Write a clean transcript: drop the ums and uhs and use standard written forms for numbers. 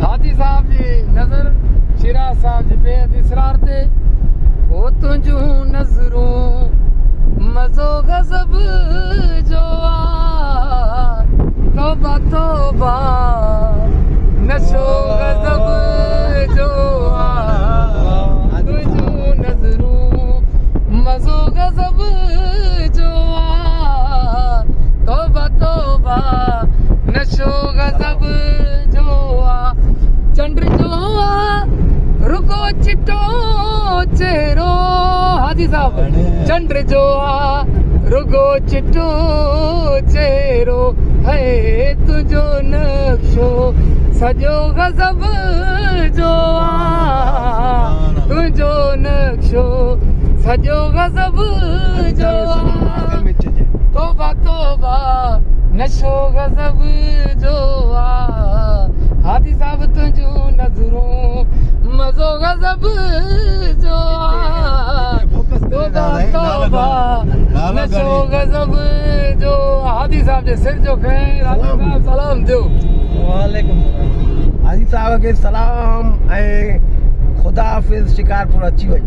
हाजी साहब जी नज़र शिराज साहब जी बेहद इसरार ते ओ तुझूं नज़रूं मज़ो गज़ब जो आ तौबा तौबा नशो गज़ब जो आ तुझूं नज़रूं मज़ो गज़ब जो आ तौबा तौबा नशो गज़ब जो आ चंड जो आ रुको चिट्टो चेहरो हाजी साहब चंड जो आ रुगो चिट्टो चेहरो है तुझो नक्शो सजो गज़ब जो आ तुझो नक्शो सजो गज़ब जो आ तौबा तौबा नशो गज़ब जो आ हाजी साहब तुझो नज़रूं मज़ो गज़ब जो आ तौबा तौबा नशो गज़ब जो हाजी साहब जे सिर जो खैर हाजी साहब सलाम दियो वालेकुम हाजी साहब के सलाम ऐं ख़ुदा हाफ़िज़ शिकारपुर अची वई।